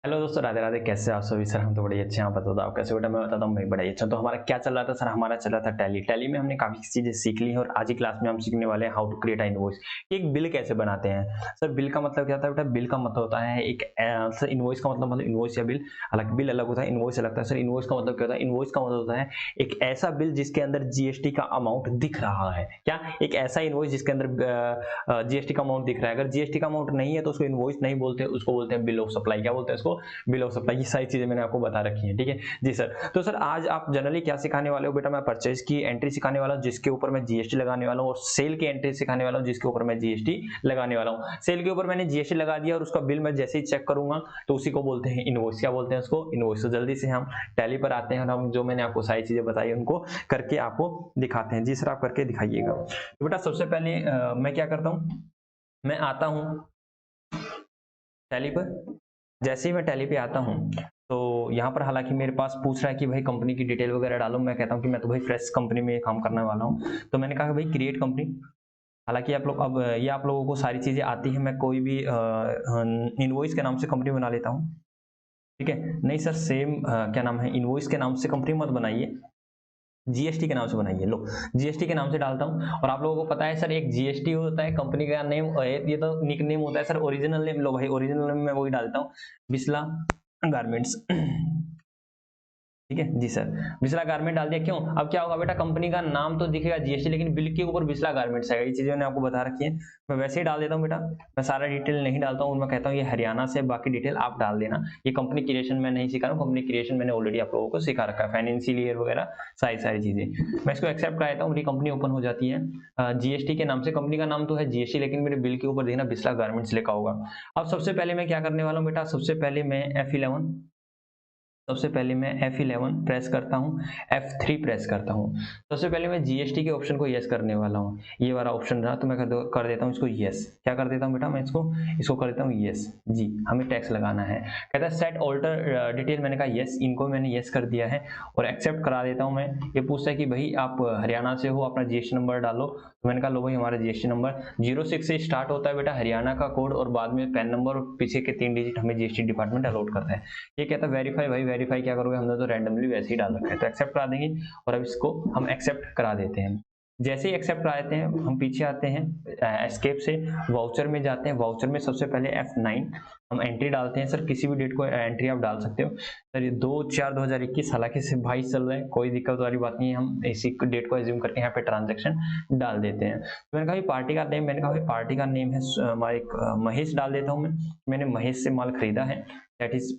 Hello दोस्तों, राधे राधे। कैसे आप सभी? सर हम तो बड़े अच्छे हैं। आप बताओ आप कैसे? बेटा मैं बताता हूँ, मैं बड़ा ही अच्छा। तो हमारा क्या चल रहा था सर? हमारा चल रहा था टैली में हमने काफी चीजें सीख ली हैं और आज की क्लास में हम सीखने वाले हैं हाउ टू क्रिएट इनवॉइस। एक बिल कैसे बनाते हैं सर? बिल का मतलब क्या होता है बेटा? बिल का मतलब होता है एक सर इनवॉइस का मतलब इनवॉइस या बिल अलग, बिल अलग होता है, इनवॉइस अलग होता है। सर इनवॉइस का मतलब क्या होता है? इनवॉइस का मतलब होता है एक ऐसा बिल जिसके अंदर जीएसटी का अमाउंट दिख रहा है। क्या? एक ऐसा इनवॉइस जिसके अंदर जीएसटी का अमाउंट दिख रहा है। अगर जीएसटी का अमाउंट नहीं है तो उसको इनवॉइस नहीं बोलते, उसको बोलते हैं बिल ऑफ सप्लाई। क्या बोलते हैं उसको? Bill of supply. ये सारी चीजें मैंने आपको बता रखी है, ठीक है जी सर। तो सर आज आप जनरली क्या सिखाने वाले हो बेटा? मैं परचेज की एंट्री सिखाने वाला हूँ जिसके ऊपर मैं जीएसटी लगाने वाला हूँ, और सेल की एंट्री सिखाने वाला हूँ जिसके ऊपर मैं जीएसटी लगाने वाला हूँ। सेल के ऊपर मैंने जीएसटी लगा दिया और उसका बिल मैं जैसे ही चेक करूंगा तो उसी को बोलते हैं इनवॉइस। क्या बोलते हैं उसको? इनवॉइस। तो जल्दी से हम टैली पर आते हैं और हम जो मैंने आपको सारी चीजें बताई उनको करके आपको दिखाते हैं। जी सर, आप करके दिखाइएगा। तो बेटा सबसे पहले मैं क्या करता हूँ, मैं आता हूँ टैली पर। जैसे ही मैं टैली पे आता हूँ तो यहाँ पर हालांकि मेरे पास पूछ रहा है कि भाई कंपनी की डिटेल वगैरह डालो। मैं कहता हूँ कि मैं तो भाई फ्रेश कंपनी में काम करने वाला हूँ, तो मैंने कहा भाई क्रिएट कंपनी। हालांकि आप लोग अब ये आप लोगों को सारी चीजें आती है। मैं कोई भी इनवॉइस के नाम से कंपनी बना लेता हूँ, ठीक है। नहीं सर, सेम क्या नाम है, इनवॉइस के नाम से कंपनी मत बनाइए, जीएसटी के नाम से बनाइए। लो, जीएसटी के नाम से डालता हूँ। और आप लोगों को पता है सर, एक जीएसटी होता है कंपनी का नेम, ये तो निक नेम होता है सर। ओरिजिनल नेम लो भाई, ओरिजिनल नेम मैं वही डालता हूँ, बिस्ला गारमेंट्स। ठीक है जी सर, बिस्ला गारमेंट डाल दिया। क्यों? अब क्या होगा बेटा, कंपनी का नाम तो दिखेगा जीएसटी, लेकिन बिल के ऊपर बिस्ला गारमेंट्स आएगा। ये चीजें मैंने आपको बता रखी है। मैं वैसे ही डाल देता हूँ बेटा, मैं सारा डिटेल नहीं डालता हूँ। मैं कहता हूँ ये हरियाणा से, बाकी डिटेल आप डाल देना। ये कंपनी क्रिएशन मैं नहीं सिखा रहा हूँ, कंपनी क्रिएशन मैंने ऑलरेडी आप लोगों को सिखा रखा है, फाइनेंशियल ईयर वगैरह सारी सारी चीजें। मैं इसको एक्सेप्ट कराता हूँ, मेरी कंपनी ओपन हो जाती है जीएसटी के नाम से। कंपनी का नाम तो है जीएसटी, लेकिन मेरे बिल के ऊपर देखना बिस्ला गारमेंट्स लिखा होगा। अब सबसे पहले मैं क्या करने वाला हूँ बेटा, सबसे पहले मैं F11, सबसे पहले मैं F11 प्रेस करता हूँ, F3 प्रेस करता हूँ। सबसे पहले मैं जीएसटी के ऑप्शन को यस करने वाला हूँ। ये वाला ऑप्शन रहा तो मैं कर देता हूँ इसको यस। क्या कर देता हूँ बेटा, मैं इसको कर देता हूँ यस। जी, हमें टैक्स लगाना है। कहता है सेट ऑल्टर डिटेल, मैंने कहा यस, इनको मैंने यस कर दिया है और एक्सेप्ट करा देता हूँ मैं। ये पूछता है कि भाई आप हरियाणा से हो, अपना जीएसटी नंबर डालो। तो मैंने कहा लो भाई, हमारा जीएसटी नंबर 06 से स्टार्ट होता है बेटा, हरियाणा का कोड, और बाद में पैन नंबर और पीछे के 3 डिजिट हमें जीएसटी डिपार्टमेंट अलॉट करता है। ये कहता है वेरीफाई। भाई वेरीफाई क्या करोगे, हमने तो रैंडमली वैसे ही डाल रखा है, तो एक्सेप्ट करा देंगे। और अब इसको हम एक्सेप्ट करा देते हैं। जैसे ही एक्सेप्ट करा देते हैं हम पीछे आते हैं, एस्केप से वाउचर में जाते हैं। वाउचर में सबसे पहले F9 हम एंट्री डालते हैं। सर किसी भी डेट को एंट्री आप डाल सकते हो। सर ये 2/4/2021, हालांकि सिर्फ 22 चल रहा है, कोई दिक्कत वाली बात नहीं है। हम इसी डेट को एज्यूम करके यहाँ पे ट्रांजेक्शन डाल देते हैं। तो मैंने कहा पार्टी का नेम, मैंने कहा पार्टी का नेम है हमारे महेश डाल देता हूँ मैं। मैंने महेश से माल खरीदा है, दैट इज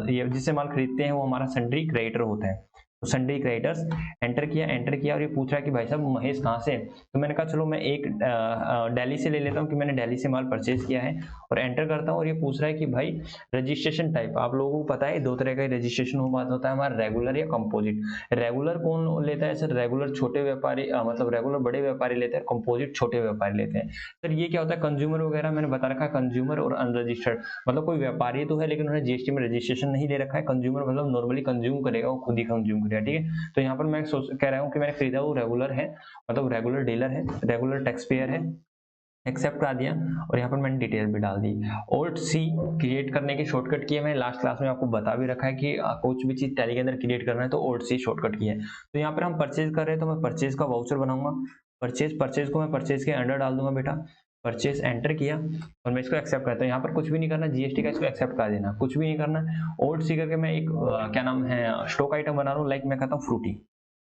ये जिससे माल खरीदते हैं वो हमारा सन्ड्री क्रेडिटर होता है। तो सन्ड्री क्रेडिटर्स एंटर किया और ये पूछ रहा है कि भाई साहब महेश कहाँ से? तो मैंने कहा चलो मैं एक दिल्ली से ले लेता हूँ कि मैंने दिल्ली से माल परचेज किया है, और एंटर करता हूँ। और ये पूछ रहा है कि भाई रजिस्ट्रेशन टाइप, आप लोगों को पता है दो तरह का रजिस्ट्रेशन होता है हमारा, रेगुलर या कंपोजिट। रेगुलर कौन लेता है सर? रेगुलर छोटे व्यापारी, मतलब रेगुलर बड़े व्यापारी लेते हैं, कंपोजिट छोटे व्यापारी लेते हैं। सर ये क्या होता है, कंज्यूमर वगैरह मैंने बता रखा है, कंज्यूमर और अनरजिस्टर्ड, मतलब कोई व्यापारी तो है लेकिन उन्होंने जीएसटी में रजिस्ट्रेशन नहीं ले रखा है। कंज्यूमर मतलब नॉर्मली कंज्यूम करेगा, वो खुद ही कंज्यूम करेगा, ठीक है। तो यहाँ पर मैं कह रहा हूँ कि मैंने खरीदा वो रेगुलर है, मतलब रेगुलर डीलर है, रेगुलर टैक्स पेयर है। एक्सेप्ट करा दिया और यहाँ पर मैंने डिटेल भी डाल दी। ऑल्ट सी क्रिएट करने की शॉर्टकट की है, मैंने लास्ट क्लास में आपको बता भी रखा है कि कुछ भी चीज टैली के अंदर क्रिएट करना है तो ऑल्ट सी शॉर्टकट की है। तो यहाँ पर हम परचेज कर रहे हैं तो मैं परचेज का वाउचर बनाऊंगा। परचेज को मैं परचेज के अंडर डाल दूंगा बेटा। परचेज एंटर किया और मैं इसको एक्सेप्ट करता हूँ। यहाँ पर कुछ भी नहीं करना, जीएसटी का इसको एक्सेप्ट कर देना, कुछ भी नहीं करना। ऑल्ट सी करके मैं एक क्या नाम है स्टॉक आइटम बना रहा हूँ, लाइक मैं कहता हूँ फ्रूटी।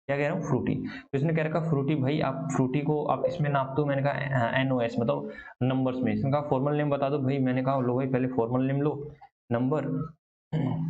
क्या कह रहा हूँ, फ्रूटी। तो इसने कह रखा फ्रूटी, भाई आप फ्रूटी को आप इसमें नाप दो। मैंने कहा NOS मतलब नंबर्स में। इसने कहा फॉर्मल नेम बता दो। भाई मैंने कहा लो भाई पहले फॉर्मल नेम लो, नंबर,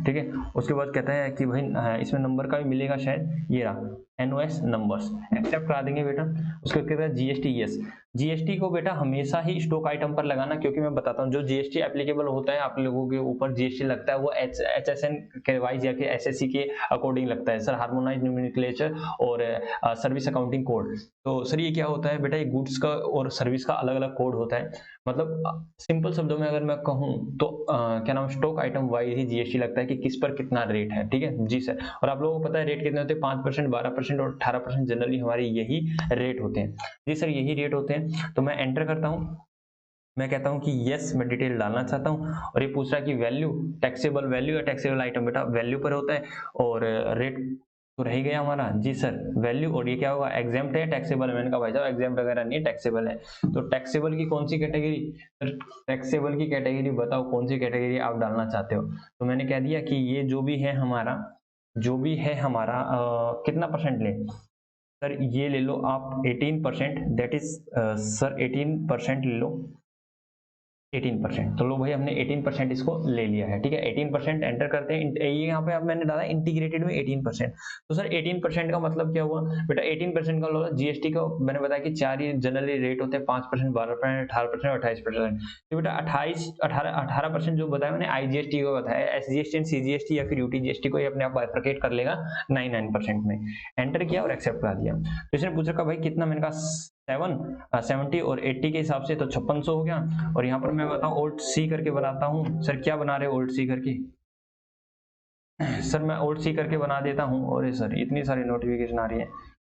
ठीक है। उसके बाद कहता है कि भाई इसमें नंबर का भी मिलेगा शायद, ये रहा NOS नंबर्स। एक्सेप्ट करा देंगे बेटा। उसके बाद कहता है जीएसटी यस। जीएसटी को बेटा हमेशा ही स्टॉक आइटम पर लगाना, क्योंकि मैं बताता हूँ जो जीएसटी एप्लीकेबल होता है आप लोगों के ऊपर जीएसटी लगता है वो HSN के वाइज या फिर SSC के अकॉर्डिंग लगता है सर, हार्मोनाइज नोमेनक्लेचर और सर्विस अकाउंटिंग कोड। तो सर ये क्या होता है बेटा, ये गुड्स का और सर्विस का अलग अलग कोड होता है। मतलब सिंपल शब्दों में अगर मैं कहूँ तो क्या नाम, स्टॉक आइटम वाइज ही जीएसटी लगता है कि किस पर कितना रेट है, ठीक है जी सर। और आप लोगों को पता है रेट कितने होते हैं, 5%, 12% और 18%, जनरली हमारे यही रेट होते हैं। जी सर, यही रेट होते हैं। तो मैं एंटर करता हूँ मैं कहता हूँ कि यस मैं डिटेल डालना चाहता हूँ, और ये पूछ रहा है कि वैल्यू टैक्सेबल वैल्यू या टैक्सेबल आइटम, बेटा वैल्यू पर होता है, और रेट तो रह गया हमारा, जी सर वैल्यू, और ये क्या होगा एग्जाम्प्ट है टैक्सेबल है, मैंने कहा भाई साहब एग्जाम्प्ट वगैरह नहीं है टैक्सेबल है, तो टैक्सेबल की कौन सी कैटेगरी, टैक्सेबल की कैटेगरी बताओ कौन सी कैटेगरी आप डालना चाहते हो, तो मैंने कह दिया कि ये जो भी है हमारा कितना परसेंट ले, सर ये ले लो आप 18%, दैट इज सर 18% ले लो, 18%, तो लो भाई हमने 18% इसको ले लिया है, ठीक है 18% एंटर करते हैं, ये यहाँ पे अब मैंने डाला इंटीग्रेटेड में 18%, तो सर 18% का मतलब क्या हुआ बेटा, 18% का होगा जीएसटी का, मैंने बताया कि 4 ही जनरली रेट होते हैं, 5%, 12%, 18% और 28%, तो बेटा 18% जो बताया मैंने आईजीएसटी को बताया, एसजीएसटी एंड सीजीएसटी या फिर यूटीजीएसटी को ये अपने आप बाइफरकेट कर लेगा 99% में, एंटर किया और एक्सेप्ट कर दिया, तो इसने पूछा भाई कितना, मैंने कहा 70 और 80 के हिसाब से तो 5600 हो गया, और यहाँ पर मैं बताऊं ओल्ट सी करके बनाता हूँ, सर क्या बना रहे हो ओल्ट सी करके, सर मैं ओल्ट सी करके बना देता हूँ, और सर इतनी सारी नोटिफिकेशन आ रही है,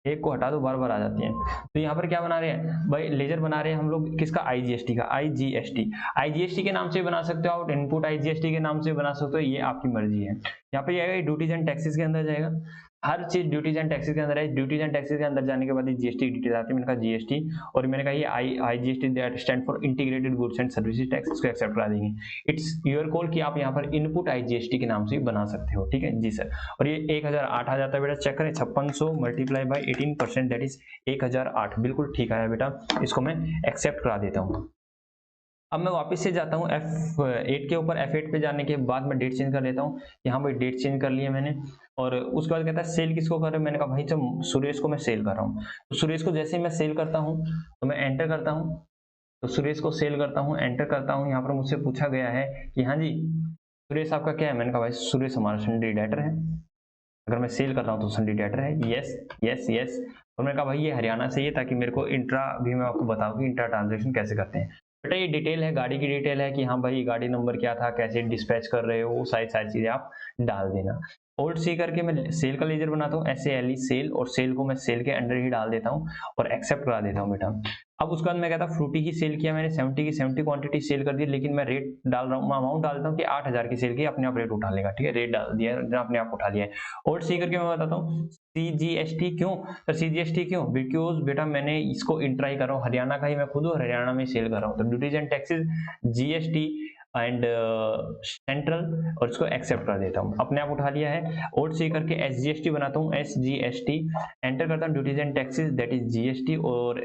एक को हटा दो बार बार आ जाती है, तो यहाँ पर क्या बना रहे हैं भाई, लेजर बना रहे हैं हम लोग किसका, आईजीएसटी का, आईजीएसटी के नाम से बना सकते हो आप, इनपुट आईजीएसटी के नाम से बना सकते हो, ये आपकी मर्जी है, यहाँ पे आएगा ड्यूटीज एंड टैक्सेस के अंदर जाएगा, हर चीज ड्यूटीज एंड टैक्सेस के अंदर है, ड्यूटीज एंड टैक्सेस के अंदर जाने के बाद जीएसटी डिटेल आती है, मैंने कहा जीएसटी, और मैंने कहा ये IGST that stand for integrated goods and services tax, इसको एक्सेप्ट करा देंगे, इट्स योर कॉल कि आप यहाँ पर इनपुट आईजीएसटी के नाम से बना सकते हो, ठीक है जी सर, और ये 1008 आ जाता है बेटा, चेक करें 5600 मल्टीप्लाई बाई 18% दैट इज 1008, बिल्कुल ठीक आया बेटा, इसको मैं एक्सेप्ट करा देता हूँ। अब मैं वापस से जाता हूँ F8 के ऊपर, F8 पे जाने के बाद मैं डेट चेंज कर लेता हूँ, यहाँ पर डेट चेंज कर लिया मैंने, और उसके बाद कहता है सेल किसको कर रहे हो, मैंने कहा भाई जब सुरेश को मैं सेल कर रहा हूँ, तो सुरेश को जैसे ही मैं सेल करता हूँ तो मैं एंटर करता हूँ, तो सुरेश को सेल करता हूँ, एंटर करता हूँ, यहाँ पर मुझसे पूछा गया है कि हाँ जी सुरेश आपका क्या है, मैंने कहा भाई सुरेश हमारा सन्डे डेटर है, अगर मैं सेल कर रहा हूँ तो सन्डे डेटर है, यस यस यस, और मैंने कहा भाई ये हरियाणा से ही है, ताकि मेरे को इंट्रा भी मैं आपको बताऊँ कि इंट्रा ट्रांजेक्शन कैसे करते हैं, बेटा ये डिटेल है, गाड़ी की डिटेल है कि हाँ भाई गाड़ी नंबर क्या था, कैसे डिस्पैच कर रहे हो, वो सारी चीजें आप डाल देना। ओल्ड सी करके मैं सेल का लेजर बनाता हूँ, SALE सेल, और सेल को मैं सेल के अंडर ही डाल देता हूँ और एक्सेप्ट करा देता हूँ बेटा। अब उसके बाद मैं कहता फ्रूटी की सेल किया मैंने, 70 की 70 क्वांटिटी सेल कर दी, लेकिन मैं रेट डाल रहा हूँ, अमाउंट डालता हूँ कि 8000 की सेल की, अपने आप रेट उठा लेगा, ठीक है रेट डाल दिया अपने आप उठा दिया है। ओल्ड सी करके मैं बताता हूँ CGST, क्यों सर CGST क्यों, बिकॉज बेटा मैंने इसको इंट्राई कर रहा हूँ, हरियाणा का ही मैं खुद हरियाणा में सेल कर रहा हूँ, तो duties and taxes GST and central, और इसको एक्सेप्ट कर देता हूँ, अपने आप उठा लिया है। ओल्ड सी करके SGST बनाता हूँ, SGST एंटर करता हूँ, duties and taxes that is GST और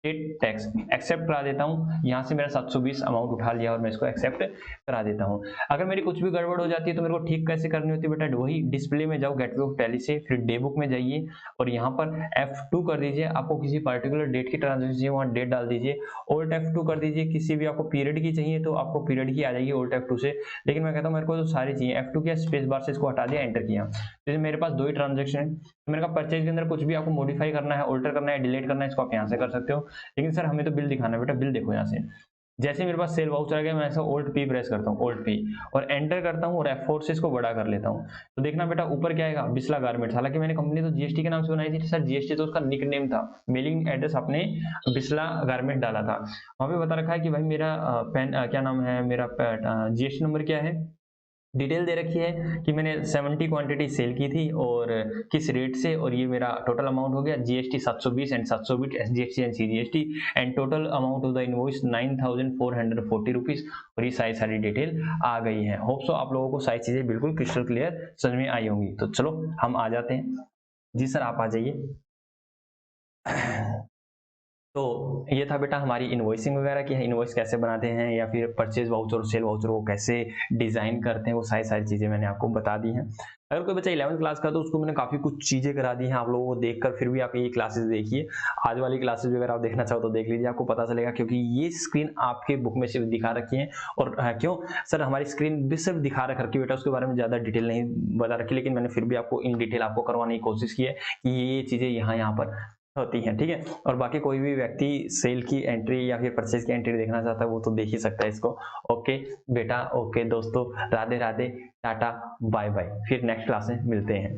स्टेट टैक्स एक्सेप्ट करा देता हूँ, यहाँ से मेरा 720 अमाउंट उठा लिया और मैं इसको एक्सेप्ट करा देता हूँ। अगर मेरी कुछ भी गड़बड़ हो जाती है तो मेरे को ठीक कैसे करनी होती है बेटा, वही डिस्प्ले में जाओ गेटवे ऑफ टैली से, फिर डे बुक में जाइए और यहाँ पर F2 कर दीजिए, आपको किसी पर्टिकुलर डेट की ट्रांजेक्शन चाहिए वहाँ डेट डाल दीजिए, ओल्ट F2 कर दीजिए, किसी भी आपको पीरियड की चाहिए तो आपको पीरियड की आ जाएगी ओल्ट F2 से, लेकिन मैं कहता हूँ मेरे को तो सारी चाहिए, F2 किया स्पेस बार से इसको हटा दिया, एंटर किया, जैसे मेरे पास 2 ही ट्रांजेक्शन है, तो मेरे का परचेज के अंदर कुछ भी आपको मॉडिफाई करना है, ऑल्टर करना है, डिलीट करना है, इसको आप यहाँ से कर सकते हो, लेकिन सर हमें तो बिल दिखाना है बेटा, बिल देखो यहाँ से, जैसे मेरे पास सेल वाउचर आ गया मैं ऐसा Alt P प्रेस करता हूँ, Alt P और एंटर करता हूँ और F4 से इसको बड़ा कर लेता हूँ, तो देखना बेटा ऊपर क्या आएगा, बिस्ला गारमेंट्स, हालांकि मैंने कंपनी तो GST के नाम से बनाई थी सर, GST तो उसका निक नेम था, मेलिंग एड्रेस आपने बिस्ला गारमेंट डाला था, वहां पे बता रखा है कि भाई मेरा क्या नाम है, मेरा GST नंबर क्या है, डिटेल दे रखी है कि मैंने 70 क्वांटिटी सेल की थी और किस रेट से, और ये मेरा टोटल अमाउंट हो गया GST 720 and 720 SGST and CGST and total amount of the invoice 9440 rupees, और ये सारी डिटेल आ गई है। होप सो आप लोगों को सारी चीजें बिल्कुल क्रिस्टल क्लियर समझ में आई होंगी। तो चलो हम आ जाते हैं, जी सर आप आ जाइए। तो ये था बेटा हमारी इनवॉइसिंग वगैरह की है, इनवॉइस कैसे बनाते हैं या फिर परचेज वाउचर और सेल वाउचर को कैसे डिजाइन करते हैं, वो सारी चीजें मैंने आपको बता दी हैं। अगर कोई बच्चा 11th क्लास का तो उसको मैंने काफी कुछ चीजें करा दी हैं आप लोगों को देखकर, फिर भी आप ये क्लासेस देखिए, आज वाली क्लासेस अगर आप देखना चाहो तो देख लीजिए, आपको पता चलेगा, क्योंकि ये स्क्रीन आपके बुक में सिर्फ दिखा रखी है, और क्यों सर हमारी स्क्रीन भी सिर्फ दिखा रखी बेटा, उसके बारे में ज्यादा डिटेल नहीं बता रखी, लेकिन मैंने फिर भी आपको इन डिटेल आपको करवाने की कोशिश की है कि ये चीजें यहाँ पर होती हैं, ठीक है। और बाकी कोई भी व्यक्ति सेल की एंट्री या फिर परचेज की एंट्री देखना चाहता है वो तो देख ही सकता है इसको। ओके बेटा, ओके दोस्तों, Radhe Radhe, tata bye bye, फिर नेक्स्ट क्लास में मिलते हैं।